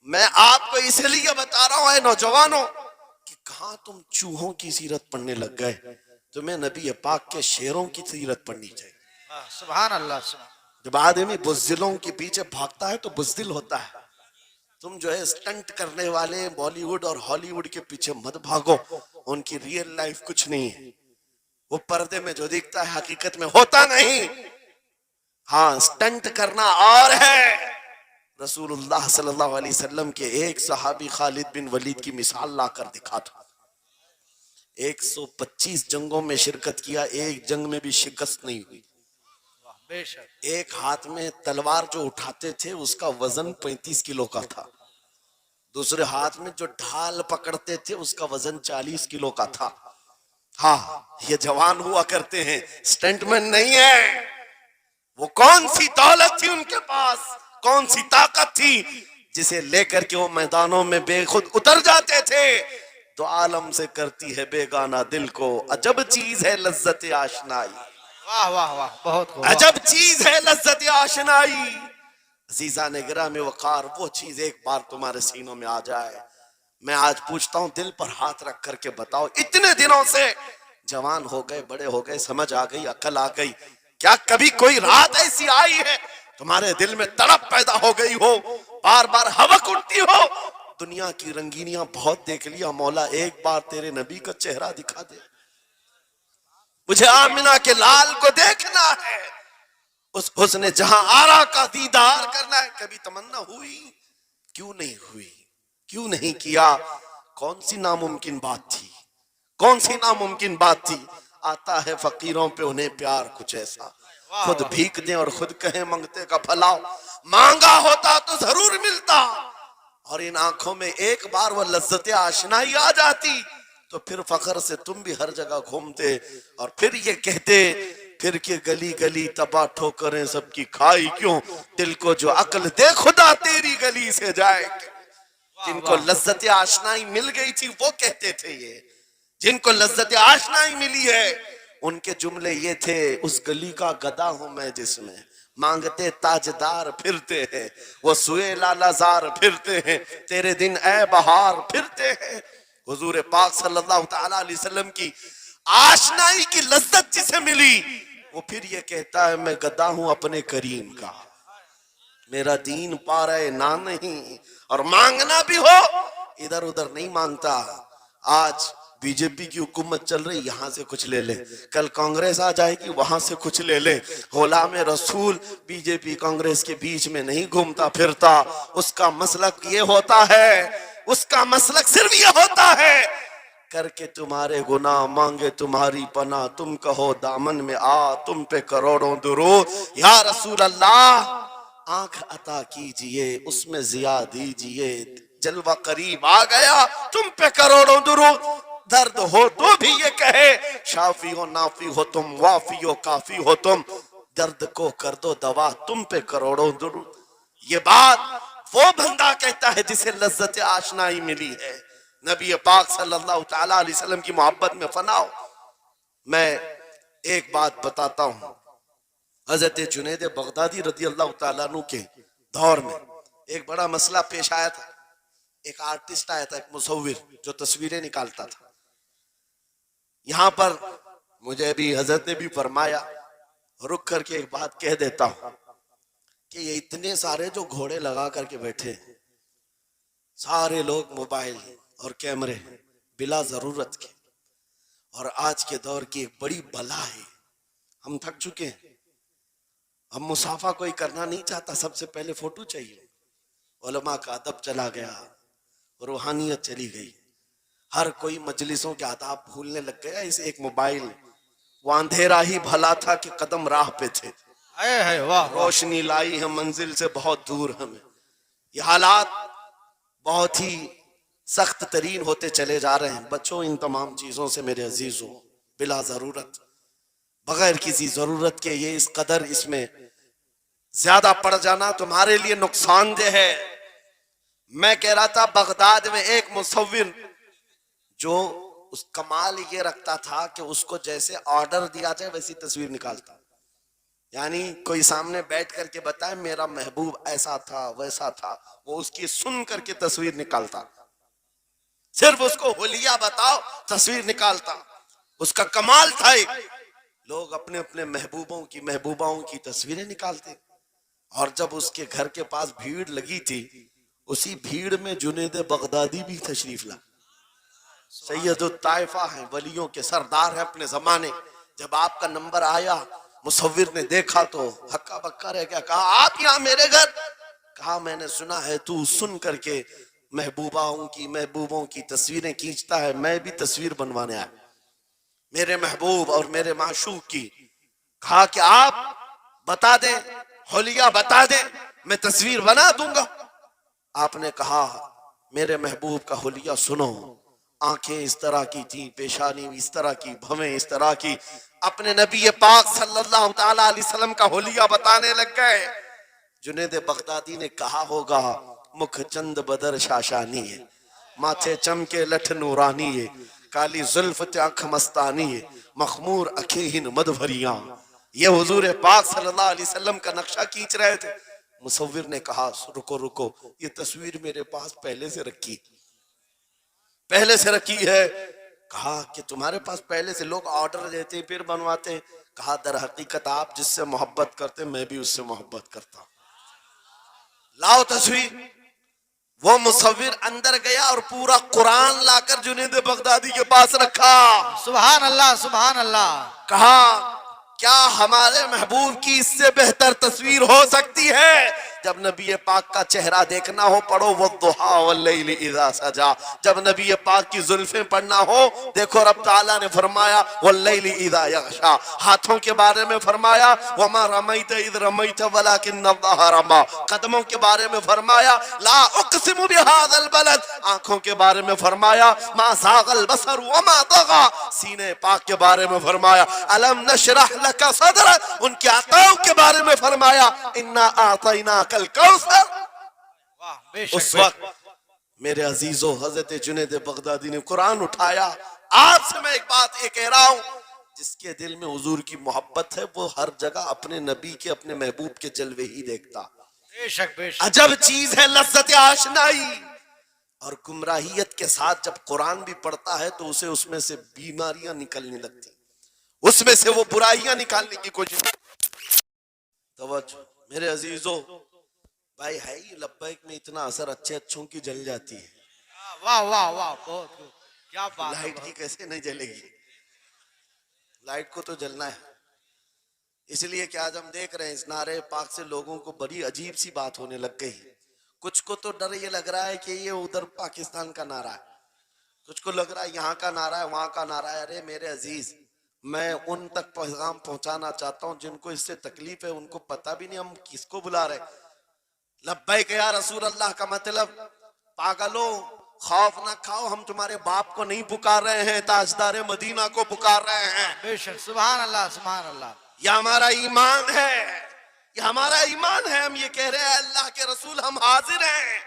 मैं आपको इसलिए बता रहा हूं नौजवानों कि कहां तुम चूहों की सीरत पढ़ने लग गए। तुम्हें नबी पाक के शेरों की सीरत पढ़नी चाहिए। सुभान अल्लाह सुभान। जब आदमी बुज़दिलों के पीछे भागता है तो बुज़दिल होता है। तुम जो है स्टंट करने वाले बॉलीवुड और हॉलीवुड के पीछे मत भागो, उनकी रियल लाइफ कुछ नहीं है। वो पर्दे में जो दिखता है हकीकत में होता नहीं। हाँ, स्टंट करना और है। रसूलुल्लाह सल्लल्लाहु अलैहि वसल्लम के एक सहाबी खालिद बिन वलीद की मिसाल लाकर दिखा था। 125 जंगों में शिरकत किया, एक जंग में भी शिकस्त नहीं हुई। एक हाथ में तलवार जो उठाते थे उसका वजन 35 किलो का था। दूसरे हाथ में जो ढाल पकड़ते थे उसका वजन 40 किलो का था। हाँ, ये जवान हुआ करते हैं, स्टंटमैन नहीं है। वो कौन सी दौलत थी उनके पास, कौन सी ताकत थी जिसे लेकर के वो मैदानों में बेखुद उतर जाते थे। तो आलम से करती है बेगाना दिल को, अजब चीज है लज्जत आशनाई। वाह वाह वाह, बहुत खूब। अजब चीज है लज्जत आशनाई। अजीजा ने गिरा में वकार, वो चीज एक बार तुम्हारे सीनों में आ जाए। मैं आज पूछता हूं, दिल पर हाथ रख करके बताओ, इतने दिनों से जवान हो गए, बड़े हो गए, समझ आ गई, अकल आ गई, क्या कभी कोई रात ऐसी आई है तुम्हारे दिल में तड़प पैदा हो गई हो, बार बार हवक उठती हो? दुनिया की रंगीनियां बहुत देख लिया, मौला एक बार तेरे नबी का चेहरा दिखा दे, मुझे आमिना के लाल को देखना है, उस हुस्न जहां आरा का दीदार करना है। कभी तमन्ना हुई? क्यों नहीं हुई? क्यों नहीं किया? कौन सी नामुमकिन बात थी? कौन सी नामुमकिन बात थी? आता है फकीरों पे उन्हें प्यार कुछ ऐसा, खुद भीख दे और खुद कहे मंगते का फलाओ। मांगा होता तो जरूर मिलता, और इन आंखों में एक बार वो लज्जत आशनाई आ जाती तो फिर फखर से तुम भी हर जगह घूमते और फिर ये कहते, फिर के गली गली तबाह ठोकरें सबकी खाई क्यों, दिल को जो अक्ल दे खुदा तेरी गली से जाए। जिनको लज्जत आशनाई मिल गई थी वो कहते थे ये, जिनको लज्जत आशनाई मिली है उनके जुमले ये थे, उस गली का गधा हूं मैं जिसमें मांगते ताजदार फिरते हैं, वो सुए लालाजार फिरते हैं, तेरे दिन ए बहार फिरते हैं। हुजूर पाक सल्लल्लाहु ताला अलैहि वसल्लम की आशनाई की लज्जत जिसे मिली वो फिर ये कहता है, मैं गधा हूं अपने करीम का, मेरा दीन पा रहे ना नहीं, और मांगना भी हो इधर उधर नहीं मांगता। आज बीजेपी की हुकूमत चल रही, यहाँ से कुछ ले ले, कल कांग्रेस आ जाएगी वहां से कुछ ले ले। गुलाम रसूल बीजेपी कांग्रेस के बीच में नहीं घूमता फिरता, उसका मसलक ये होता है, उसका मसलक सिर्फ ये होता है, करके तुम्हारे गुनाह मांगे तुम्हारी पना, तुम कहो दामन में आ तुम पे करोड़ों दुरूद, या रसूल अल्लाह आंख अता कीजिए उसमें जिया दीजिए, जलवा करीब आ गया तुम पे करोड़ों दुरूद, दर्द हो तो भी ये कहे शाफी हो नाफी हो तुम, वाफी हो काफी हो तुम, दर्द को कर दो दवा तुम पे करोड़ों दुरूद। ये बात वो बंदा कहता है जिसे लज्जत आशनाई मिली है, नबी पाक सल्लल्लाहु ताला अलैहि वसल्लम की मोहब्बत में फनाओ। मैं एक बात बताता हूं, हजरत जुनैद बगदादी रदी अल्लाह ताला अन्हु के दौर में एक बड़ा मसला पेश आया था। एक आर्टिस्ट आया था, एक मुसव्विर जो तस्वीरें निकालता था। यहाँ पर मुझे भी हजरत ने भी फरमाया, रुक करके एक बात कह देता हूं कि ये इतने सारे जो घोड़े लगा करके बैठे हैं, सारे लोग मोबाइल और कैमरे बिला जरूरत के, और आज के दौर की एक बड़ी बला है। हम थक चुके हैं, अब मुसाफा कोई करना नहीं चाहता, सबसे पहले फोटो चाहिए। उलमा का अदब चला गया, रूहानियत चली गई, हर कोई मजलिसों के आदाब भूलने लग गया। इस एक मोबाइल, वो अंधेरा ही भला था कि कदम राह पे थे, रोशनी लाई है मंजिल से बहुत दूर हमें। ये हालात बहुत ही सख्त तरीन होते चले जा रहे हैं। बच्चों, इन तमाम चीजों से मेरे अजीजों, बिला जरूरत, बगैर किसी जरूरत के ये इस कदर इसमें ज्यादा पड़ जाना तुम्हारे लिए नुकसानदेह है। मैं कह रहा था, बगदाद में एक मुसव्विर जो उस कमाल ये रखता था कि उसको जैसे ऑर्डर दिया जाए वैसी तस्वीर निकालता, यानी कोई सामने बैठ करके बताए मेरा महबूब ऐसा था वैसा था, वो उसकी सुन करके तस्वीर निकालता। सिर्फ उसको होलिया बताओ तस्वीर निकालता। उसका कमाल था। लोग अपने अपने महबूबों की महबूबाओं की तस्वीरें निकालते। और जब उसके घर के पास भीड़ लगी थी, उसी भीड़ में जुनेद बगदादी भी तशरीफ ला। सैयदुत ताइफा है, वलियों के सरदार है अपने जमाने। जब आपका नंबर आया, मुसव्विर ने देखा तो हक्का बक्का रह गया। कहा आप यहाँ मेरे घर? कहा मैंने सुना है तू सुन करके महबूबों की तस्वीरें खींचता है, मैं भी तस्वीर बनवाने आया मेरे महबूब और मेरे माशूक की। कहा कि आप बता दें, होलिया बता दें, मैं तस्वीर बना दूंगा। आपने कहा मेरे महबूब का होलिया सुनो। आंखें इस तरह की थी, पेशानी इस तरह की, भवें इस तरह की। अपने नबी पाक सल्लल्लाहु ताला अलैहि वसल्लम का होलिया बताने लग गए। जुनेद बगदादी ने कहा होगा मुख चंद बदर शाशानी है, माथे चमके लठ नूरानी है, काली जुल्फ आंख मस्तानी है, मखमूर अखीहिन मदभरिया। ये हुजूर पाक सल्लल्लाहु अलैहि वसल्लम का नक्शा खींच रहे थे। मुसव्विर ने कहा रुको रुको, ये तस्वीर मेरे पास पहले से रखी है। कहा कि तुम्हारे पास पहले से लोग ऑर्डर देते फिर बनवाते? कहा दर हकीकत आप जिससे मोहब्बत करते मैं भी उससे मोहब्बत करता हूं, लाओ तस्वीर। वो मुसव्विर अंदर गया और पूरा कुरान लाकर जुनेद बगदादी के पास रखा। सुभान अल्लाह, सुभान अल्लाह। कहा क्या हमारे महबूब की इससे बेहतर तस्वीर हो सकती है? जब नबी पाक का चेहरा देखना हो पढ़ो वद्दुहा वल्लैलि इज़ा सजा। जब नबी पाक की जुल्फें पढ़ना हो देखो रब ताला ने फरमाया वल्लैलि इज़ा यग़शा। हाथों के बारे में फरमाया वमा रमैत इज़ रमैत वलाकिन अल्लाह रमा। कदमों के बारे में फरमाया ला उक़सिमु बिहाज़ल बलद। आंखों के बारे में फरमाया मा ज़ाग़ल बसर वमा तग़ा। सीने पाक के बारे में फरमाया अलम नशरह लका सदरक। उनके अताओं के बारे में फरमाया इन्ना आतैना कल कौसर। उस वक्त मेरे अजीजों हजरत जुनेद बगदादी ने कुरान उठाया। आपसे मैं एक बात ये कह रहा हूं, जिसके दिल में हुजूर की मोहब्बत है वो हर जगह अपने नबी के अपने महबूब के जलवे ही देखता। बेशक बेशक। अजब चीज है लज्जत आशनाई। और गुमराहियत के साथ जब कुरान भी पढ़ता है तो उसे उसमें से बीमारियां निकलने लगती, उसमें से वो बुराइयां निकालने की कोशिश। तवज्जो मेरे अजीजों, भाई है ही लब्बैक में इतना असर अच्छे अच्छों की जल जाती है। वाह वाह वाह, बहुत खूब। क्या बात है। लाइट की कैसे नहीं जलेगी? लाइट को तो जलना है। इसलिए कि आज हम देख रहे हैं इस नारे पाक से लोगों को बड़ी अजीब सी बात होने लग गई। कुछ को तो डर ये लग रहा है कि ये उधर पाकिस्तान का नारा है, कुछ को लग रहा है यहाँ का नारा है वहां का नारा है। अरे मेरे अजीज, मैं उन तक पैगाम पहुंचाना चाहता हूं जिनको इससे तकलीफ है, उनको पता भी नहीं हम किसको बुला रहे। लब्बैक या रसूल अल्लाह का मतलब पागलों खौफ ना खाओ, हम तुम्हारे बाप को नहीं पुकार रहे हैं, ताजदार मदीना को पुकार रहे हैं। बेशक। सुभान अल्लाह, सुभान अल्लाह। यह हमारा ईमान है, ये हमारा ईमान है। हम ये कह रहे हैं अल्लाह के रसूल हम हाजिर हैं।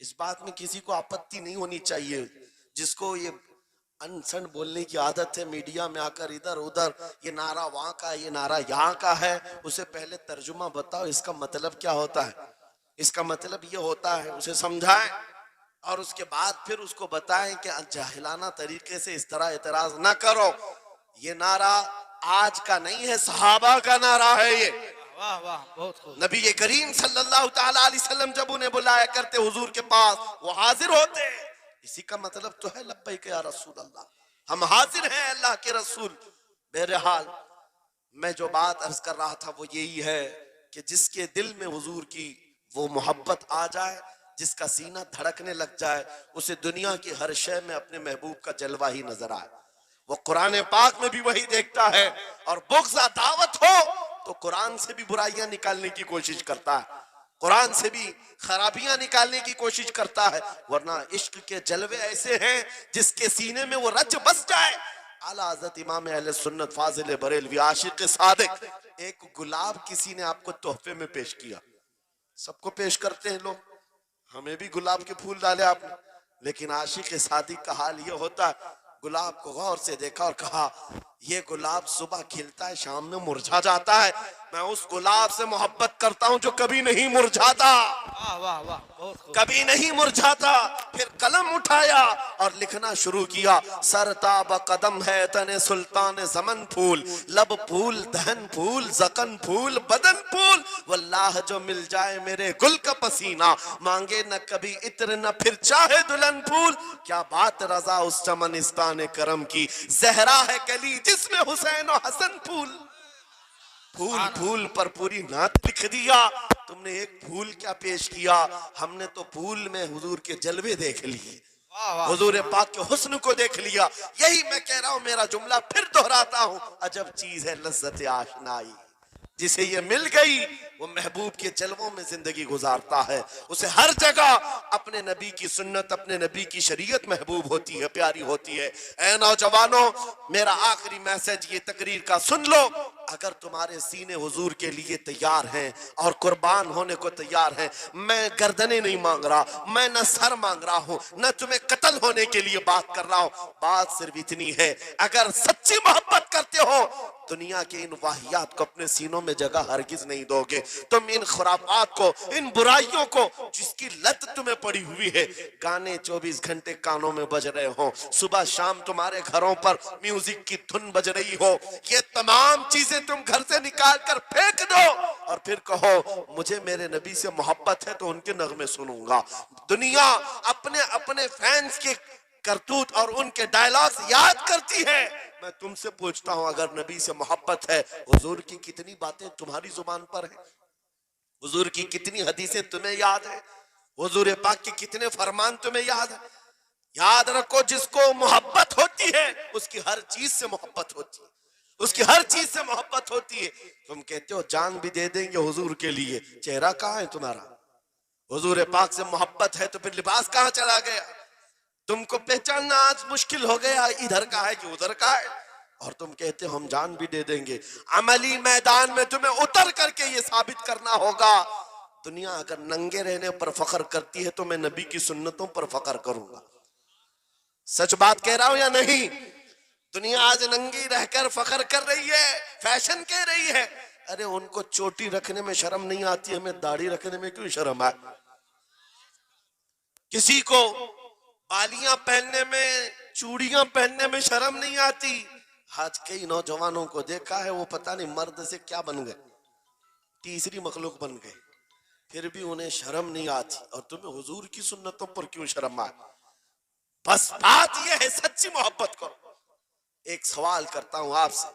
इस बात में किसी को आपत्ति नहीं होनी चाहिए। जिसको ये अनसन बोलने की आदत है मीडिया में आकर इधर उधर ये नारा वहां का ये नारा यहाँ का है, उसे पहले तर्जुमा बताओ इसका मतलब क्या होता है। इसका मतलब ये होता है, उसे समझाएं और उसके बाद फिर उसको बताएं कि जाहिलाना तरीके से इस तरह एतराज ना करो। ये नारा आज का नहीं है, सहाबा का नारा है ये। वाह वाह, बहुत खूब। नबी करीम सल्लल्लाहु ताला अलैहि वसल्लम जब उन्हें बुलाया करते हुजूर के पास, वो हाजिर होते। इसी का मतलब तो है लब्बैक या रसूल अल्लाह, हम हाजिर हैं अल्लाह के रसूल। बहरहाल मैं जो बात अर्ज कर रहा था वो यही है कि जिसके दिल में हुजूर की वो मोहब्बत आ जाए, जिसका सीना धड़कने लग जाए, उसे दुनिया की हर शय में अपने महबूब का जलवा ही नजर आए। वो कुरान पाक में भी वही देखता है। और बुग़्ज़ दावत हो तो कुरान से भी बुराइयां निकालने की कोशिश करता है, कुरान से भी खराबियां निकालने की कोशिश करता है। वरना इश्क के जलवे ऐसे हैं जिसके सीने में वो रच बस जाए। आला हज़रत इमाम अहले सुन्नत फाजिल बरेलवी आशिक सादिक, एक गुलाब किसी ने आपको तोहफे में पेश किया, सबको पेश करते हैं लोग, हमें भी गुलाब के फूल डाले आपने, लेकिन आशिक सादिक का हाल ये होता है गुलाब को गौर से देखा और कहा ये गुलाब सुबह खिलता है, शाम में मुरझा जाता है। मैं उस गुलाब से मोहब्बत करता हूं जो कभी नहीं मुरझाता, वाह वाह वाह, बहुत खूब। कभी नहीं मुरझाता। फिर कलम उठाया और लिखना शुरू किया। सरताब कदम है तने सुल्तान जमन फूल, लब फूल दहन फूल जकन फूल बदन फूल, वल्लाह जो मिल जाए मेरे गुल का पसीना, मांगे न कभी इत्र न फिर चाहे दुल्हन फूल। क्या बात रजा उस चमनिस्तान करम की, जहरा है कली जिसमें हुसैन और हसन फूल। फूल फूल पर पूरी नात लिख दिया। तुमने एक फूल क्या पेश किया, हमने तो फूल में हुजूर के जलवे देख लिए, वाह वाह, हुजूर पाक के हुस्न को देख लिया। यही मैं कह रहा हूं, मेरा जुमला फिर दोहराता हूं, अजब चीज है लज्जत आशनाई, जिसे ये मिल गई वो महबूब के जलवों में जिंदगी गुजारता है। उसे हर जगह अपने नबी की सुन्नत, अपने नबी की शरीयत महबूब होती है, प्यारी होती है। ऐ नौजवानों, मेरा आखिरी मैसेज ये तकरीर का सुन लो। अगर तुम्हारे सीने हुजूर के लिए तैयार हैं और कुर्बान होने को तैयार हैं, मैं गर्दनें नहीं मांग रहा, मैं न सर मांग रहा हूं, न तुम्हें कत्ल होने के लिए बात कर रहा हूं। बात सिर्फ इतनी है, अगर सच्ची मोहब्बत करते हो, दुनिया के इन वाहियात को अपने सीनों में जगह हरगिज नहीं दोगे। तुम इन खुराफात को, इन बुराइयों को, जिसकी लत तुम्हें पड़ी हुई है, गाने 24 घंटे कानों में बज रहे हो, सुबह शाम तुम्हारे घरों पर म्यूजिक की धुन बज रही हो, ये तमाम चीजें तुम घर से निकाल कर फेंक दो और फिर कहो मुझे मेरे नबी से मोहब्बत है तो उनके नगमे सुनूंगा। दुनिया अपने अपने फैंस के करतूत और उनके डायलॉग्स याद करती है। मैं तुमसे पूछता हूं, अगर नबी से मोहब्बत है, हुजूर की कितनी बातें तुम्हारी जुबान पर है, हुजूर की कितनी हदीसें तुम्हें याद है, हुजूर पाक के कितने फरमान तुम्हें याद है। याद रखो, जिसको मोहब्बत होती है उसकी हर चीज से मोहब्बत होती है, उसकी हर चीज से मोहब्बत होती है। तुम कहते हो जान भी दे देंगे हुजूर के लिए, चेहरा कहाँ है तुम्हारा? हुजूर पाक से मोहब्बत है तो फिर लिबास कहाँ चला गया? तुमको पहचानना आज मुश्किल हो गया, इधर का है कि उधर का है, और तुम कहते हो हम जान भी दे देंगे। अमली मैदान में तुम्हें उतर करके ये साबित करना होगा। दुनिया अगर नंगे रहने पर फख्र करती है तो मैं नबी की सुन्नतों पर फख्र करूंगा। सच बात कह रहा हूं या नहीं? दुनिया आज नंगी रहकर फख्र कर रही है, फैशन कह रही है। अरे उनको चोटी रखने में शर्म नहीं आती, हमें दाढ़ी रखने में क्यों शर्म आए? किसी को बालियां पहनने में, चूड़ियां पहनने में शर्म नहीं आती। आज कई नौजवानों को देखा है, वो पता नहीं मर्द से क्या बन गए, तीसरी मखलूक बन गए, फिर भी उन्हें शर्म नहीं आती, और तुम्हें हुजूर की सुन्नतों पर क्यों शर्म आए? बस बात यह है, सच्ची मोहब्बत करो। एक सवाल करता हूं आपसे,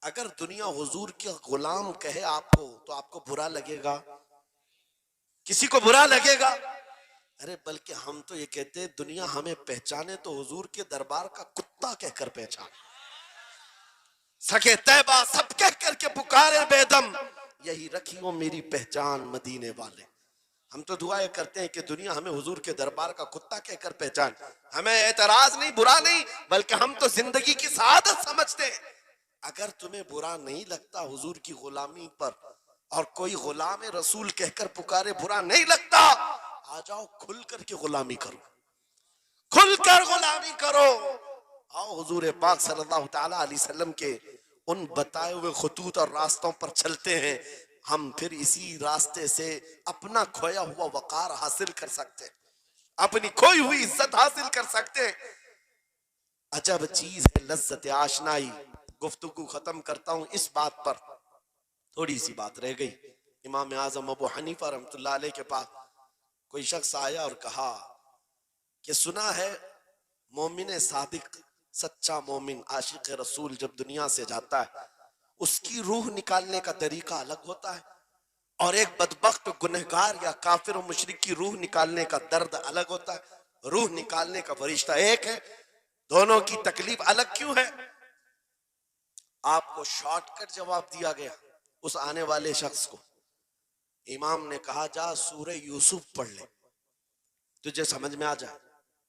अगर दुनिया हुजूर के गुलाम कहे आपको तो आपको बुरा लगेगा? किसी को बुरा लगेगा? अरे बल्कि हम तो ये कहते हैं, दुनिया हमें पहचाने तो हुजूर के दरबार का कुत्ता कहकर पहचाने। सके तैबा सब कह करके पुकारे बेदम, यही रखी हो मेरी पहचान मदीने वाले। हम तो दुआएं करते हैं कि दुनिया हमें हुजूर के दरबार का कुत्ता कहकर पहचान। हमें एतराज नहीं, बुरा नहीं, बल्कि हम तो जिंदगी की सआदत समझते हैं। अगर तुम्हें बुरा नहीं लगता हुजूर की गुलामी पर, और कोई गुलाम रसूल कहकर पुकारे बुरा नहीं लगता, आ जाओ खुल करके गुलामी करो, खुलकर गुलामी करो। आओ हुजूर पाक सल्लल्लाहु ताला अलैहि वसल्लम के उन बताए हुए खतूत और रास्तों पर चलते हैं। हम फिर इसी रास्ते से अपना खोया हुआ वकार हासिल कर सकते हैं, अपनी खोई हुई इज्जत हासिल कर सकते हैं। अजब चीज है लज्जत आशनाई। गुफ्तगू खत्म करता हूं इस बात पर, थोड़ी सी बात रह गई। इमाम आजम अबू हनीफा रहमतुल्लाह अलैह के पास कोई शख्स आया और कहा कि सुना है मोमिन सादिक, सच्चा मोमिन आशिक रसूल जब दुनिया से जाता है, उसकी रूह निकालने का तरीका अलग होता है, और एक बदबख्त गुनहगार या काफिर और मुशरिक की रूह निकालने का दर्द अलग होता है। रूह निकालने का फरिश्ता एक है, दोनों की तकलीफ अलग क्यों है? आपको शॉर्टकट जवाब दिया गया उस आने वाले शख्स को। इमाम ने कहा जा सूरह यूसुफ पढ़ ले, तुझे समझ में आ जाए।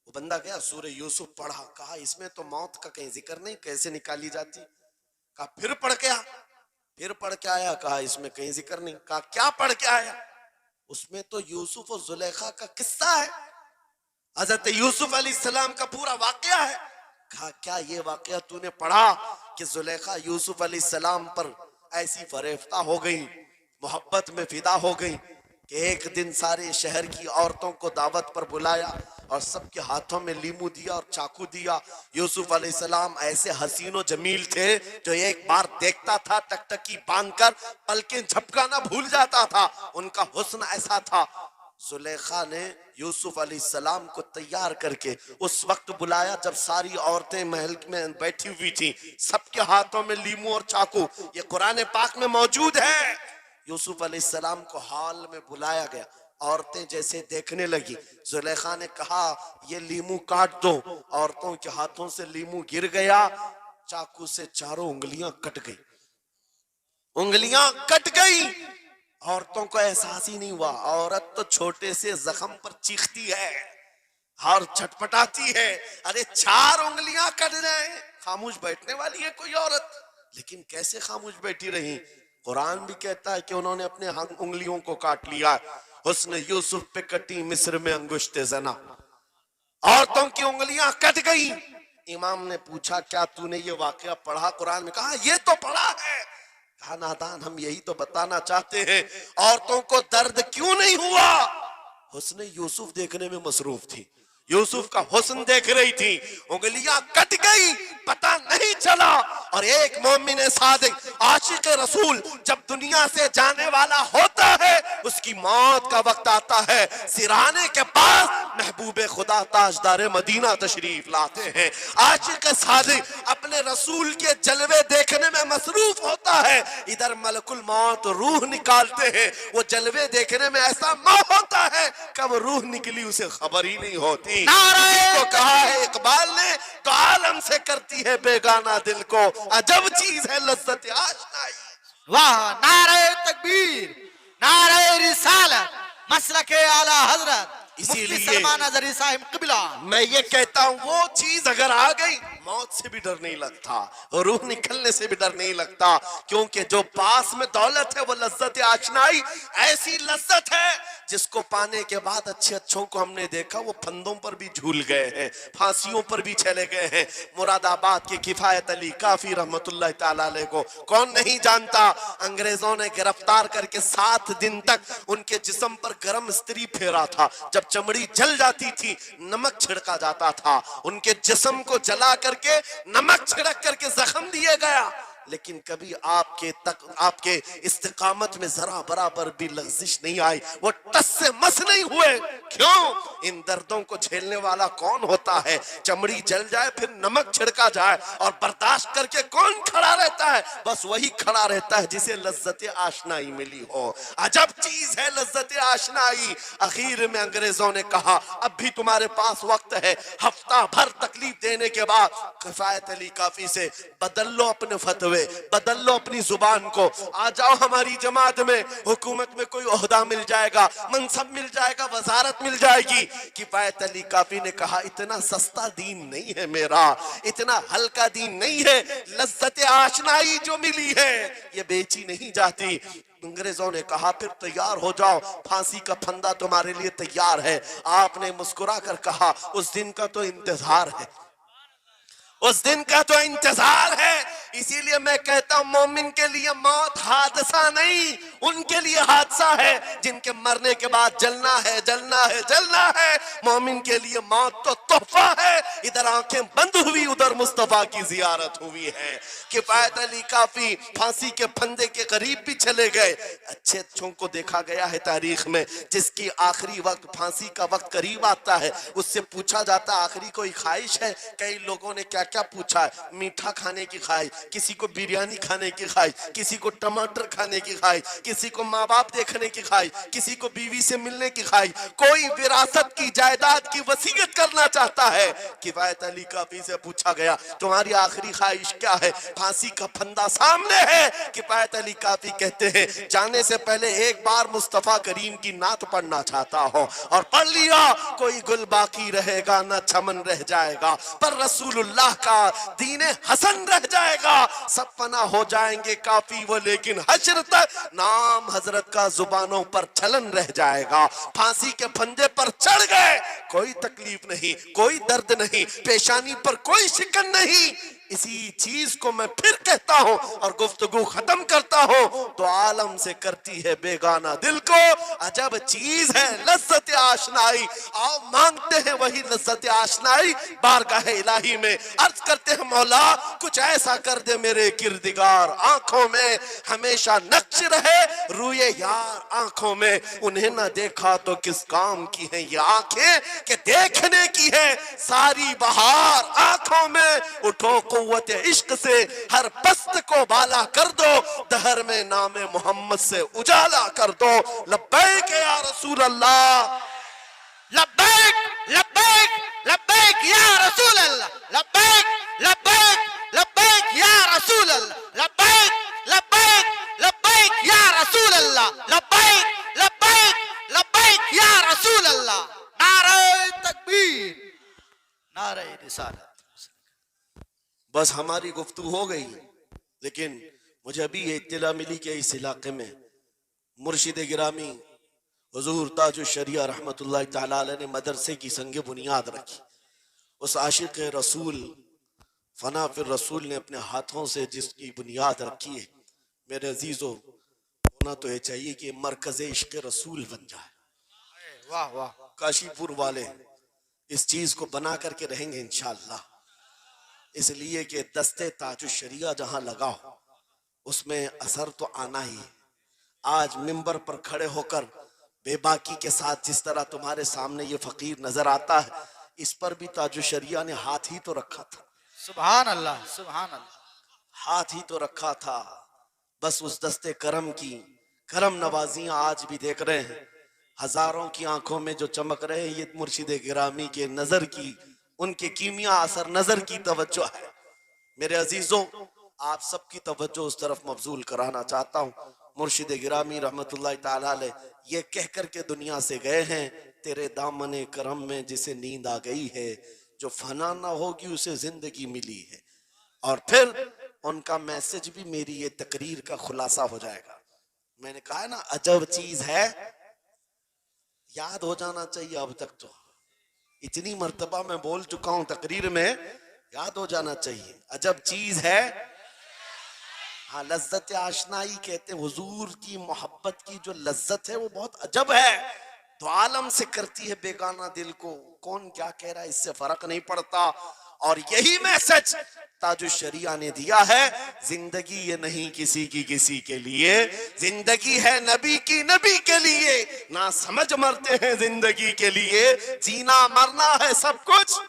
वो बंदा गया, सूरह यूसुफ पढ़ा, कहा इसमें तो मौत का कहीं जिक्र नहीं, कैसे निकाली जाती? कहा फिर पढ़ के आ, फिर पढ़ के आया, कहा इसमें कहीं जिक्र नहीं। कहा क्या पढ़ के आया? उसमें तो यूसुफ और जुलेखा का किस्सा है, हजरत यूसुफ अलैहिस्सलाम का पूरा वाकया है। कहा क्या ये वाकया तूने पढ़ा? कि जुलेखा यूसुफ अलैहिस्सलाम पर ऐसी फरेफ्ता हो गई, मोहब्बत में फिदा हो गई कि एक दिन सारे शहर की औरतों को दावत पर बुलाया और सबके हाथों में लीमू दिया और चाकू दिया। यूसुफ अलैहिस्सलाम ऐसे हसीनो जमील थे जो एक बार देखता था टकटकी बांधकर पलकें झपकाना भूल जाता था, उनका हुस्न ऐसा था। जुलेखा ने यूसुफ अलैहिस्सलाम को तैयार करके उस वक्त बुलाया जब सारी औरतें महल में बैठी हुई थी, सबके हाथों में लीमू और चाकू, ये कुरान पाक में मौजूद है। यूसुफ अलैहिस्सलाम को हॉल में बुलाया गया, औरतें जैसे देखने लगी, जुलेखा ने कहा ये लीमू काट दो। औरतों के हाथों से लीमू गिर गया, चाकू से चारों उंगलियां कट गई, उंगलियां कट गई। औरतों को एहसास ही नहीं हुआ। औरत तो छोटे से जख्म पर चीखती है और छटपटाती है, अरे 4 उंगलियां कट जाए, खामोश बैठने वाली है कोई औरत? लेकिन कैसे खामोश बैठी रही? कुरान भी कहता है कि उन्होंने अपने उंगलियों को काट लिया। हुस्न यूसुफ पे कटी मिस्र में अंगुश्ते जना, औरतों की उंगलियां कट गई। इमाम ने पूछा क्या तूने ये वाकया पढ़ा कुरान में? कहा ये तो पढ़ा है। कहा नादान, हम यही तो बताना चाहते हैं, औरतों को दर्द क्यों नहीं हुआ? हुस्न यूसुफ देखने में मसरूफ थी, यूसुफ का हुस्न देख रही थी, उंगलियां कट गई, पता नहीं चला। और एक मोमिन सादिक आशिक रसूल जब दुनिया से जाने वाला होता है, उसकी मौत का वक्त आता है, सिराने के पास महबूब खुदा ताजदार मदीना तशरीफ लाते हैं। आशिक सादिक अपने रसूल के जलवे देखने में मसरूफ होता है, इधर मलकुल मौत रूह निकालते हैं, वो जलवे देखने में ऐसा मोह होता है कब रूह निकली उसे खबर ही नहीं होती। को कहा है इकबाल ने, तो आलम से करती है बेगाना दिल को, अजब चीज है लज्जत आशनाई। वाह, नारे तकबीर, नारे रिसालत, मसलके आला हजरत इसीलिए सलमान अज़हरी साहिब क़िबला। मैं ये कहता हूँ वो चीज अगर आ गई, मौत से भी डर नहीं लगता, रूह निकलने से भी डर नहीं लगता, क्योंकि जो पास में दौलत है वो लज्जत आशनाई ऐसी लज्जत है जिसको पाने के बाद अच्छे अच्छों को हमने देखा वो फंदों पर भी झूल गए हैं, फांसियों पर भी चले गए हैं। मुरादाबाद के किफायत अली काफी रहमतुल्लाह ताला अलैह को कौन नहीं जानता? अंग्रेजों ने गिरफ्तार करके 7 दिन तक उनके जिस्म पर गर्म इस्त्री फेरा था। जब चमड़ी जल जाती थी नमक छिड़का जाता था, उनके जिस्म को जला करके नमक छिड़क करके जख्म दिए गया, लेकिन कभी आपके इस्तिकामत में जरा बराबर भी लग़्ज़िश नहीं आई, वो टस से मस नहीं हुए। क्यों? इन दर्दों को झेलने वाला कौन होता है? चमड़ी जल जाए फिर नमक छिड़का जाए और बर्दाश्त करके कौन खड़ा रहता है? बस वही खड़ा रहता है जिसे लज्जत आशनाई मिली हो। अजब चीज है लज्जत आशनाई। आखिर में अंग्रेजों ने कहा अब भी तुम्हारे पास वक्त है, हफ्ता भर तकलीफ देने के बाद किफायत अली काफी से बदल लो अपने फतवे, बदल लो अपनी जुबान को, आ जाओ हमारी जमात में, हुकूमत में कोई ओहदा मिल जाएगा, मनसब मिल जाएगा, वजारत मिल जाएगी। किफायत अली काफी ने कहा इतना सस्ता दीन नहीं है मेरा, इतना हल्का दीन नहीं है, लज्जत आशनाई जो मिली है ये बेची नहीं जाती। अंग्रेजों ने कहा फिर तैयार हो जाओ, फांसी का फंदा तुम्हारे लिए तैयार है। आपने मुस्कुरा कर कहा उस दिन का तो इंतजार है, उस दिन का तो इंतजार है। इसीलिए मैं कहता हूं मोमिन के लिए मौत हादसा नहीं, उनके लिए हादसा है जिनके मरने के बाद जलना है, जलना है, जलना है। मोमिन के लिए मौत तो तोहफा है। इधर आंखें बंद हुई, उधर मुस्तफा की जियारत हुई है। किफायत अली काफी फांसी के फंदे के करीब भी चले गए। अच्छे अच्छों को देखा गया है तारीख में, जिसकी आखिरी वक्त फांसी का वक्त करीब आता है उससे पूछा जाता आखिरी कोई ख्वाहिश है? कई लोगों ने क्या क्या पूछा है, मीठा खाने की ख्वाहिश, किसी को बिरयानी खाने की ख्वाहिश, किसी को टमाटर खाने की ख्वाहिश, किसी को माँ बाप देखने की ख्वाहिश, किसी को बीवी से मिलने की ख्वाहिश, कोई विरासत की जायदाद की वसीयत करना चाहता है। किफायत अली काफी से पूछा गया तुम्हारी आखिरी ख्वाहिश क्या है? फांसी का फंदा सामने है। किफायत अली काफी कहते हैं जाने से पहले एक बार मुस्तफा करीम की नात पढ़ना चाहता हो, और पढ़ लिया कोई गुल बाकी रहेगा न चमन रह जाएगा, पर रसूलुल्लाह का दीने हसन रह जाएगा। सब फना हो जाएंगे काफी वो, लेकिन हश्र तक नाम हजरत का जुबानों पर चलन रह जाएगा। फांसी के फंदे पर चढ़ गए, कोई तकलीफ नहीं, कोई दर्द नहीं, पेशानी पर कोई शिकन नहीं। इसी चीज को मैं फिर कहता हूं और गुफ्तगू खत्म करता हूं, तो आलम से करती है बेगाना दिल को अजब चीज है लज्जत आशनाई। आओ मांगते हैं वही लज्जत आशनाई बारगाह इलाही में, अर्ज करते हैं मौला कुछ ऐसा कर दे मेरे किरदिगार, आंखों में हमेशा नक्श रहे रूए यार आंखों में। उन्हें ना देखा तो किस काम की है ये आंखें कि देखने की है सारी बहार आंखों में। उठो कुव्वत इश्क से हर पस्त को बाला कर दो, दहर में नामे मोहम्मद से उजाला कर दो। लब्बैक या रसूल अल्लाह, लब्बैक लब्बैक लब्बैक या रसूल अल्लाह, लब्बैक लब्बैक लब्बैक या रसूल अल्लाह, लब्बैक लब्बैक लब्बैक या रसूल अल्लाह, लब्बैक लब्बैक लब्बैक या रसूल अल्लाह। नारे तकबीर, नारे रिसालत। बस हमारी गुफ्तगू हो गई, लेकिन मुझे अभी ये इत्तला मिली कि इस इलाके में मुर्शिद गिरामी हुजूर ताजुल शरिया रहमतुल्लाह तआला अलैह ने मदरसे की संग बुनियाद रखी। उस आशिक रसूल फना फिर रसूल ने अपने हाथों से जिसकी बुनियाद रखी है, मेरे अजीजों होना तो ये चाहिए कि मरकज इश्क रसूल बन जाए। वाह वाह, काशीपुर वाले इस चीज को बना करके रहेंगे इंशाअल्लाह, इसलिए कि दस्ते ताजुल शरिया जहां लगाओ उसमें असर तो आना ही है। आज मिंबर पर खड़े होकर बेबाकी के साथ जिस तरह तुम्हारे सामने ये फकीर नजर आता है, इस पर भी ताजुल शरिया ने हाथ ही तो रखा था। सुभान अल्लाह, सुभान अल्लाह, हाथ ही तो रखा था। बस उस दस्ते करम की करम नवाजियां आज भी देख रहे हैं, हजारों की आंखों में जो चमक रहे हैं ये मुर्शिद गिरामी के नजर की, उनके कीमिया असर नजर की तवज्जो है। मेरे अजीजों आप सबकी तवज्जो उस तरफ मबजूल कराना चाहता हूँ। मुर्शिद गिरामी रहमतुल्लाह तआला अलैह ये कह कर के दुनिया से गए हैं, तेरे दामने करम में जिसे नींद आ गई है, जो फना ना होगी उसे जिंदगी मिली है। और फिर उनका मैसेज भी मेरी ये तकरीर का खुलासा हो जाएगा। मैंने कहा है ना अजब चीज है, याद हो जाना चाहिए। अब तक तो इतनी मर्तबा मैं बोल चुका हूं तकरीर में, याद हो जाना चाहिए। अजब चीज है, हाँ लज्जत आशनाई कहते हैं। हुजूर की मोहब्बत की जो लज्जत है वो बहुत अजब है, तो आलम से करती है बेगाना दिल को। कौन क्या कह रहा है इससे फर्क नहीं पड़ता। और यही मैसेज ताजुल शरिया ने दिया है, जिंदगी ये नहीं किसी की किसी के लिए, जिंदगी है नबी की नबी के लिए। ना समझ मरते हैं जिंदगी के लिए, जीना मरना है सब कुछ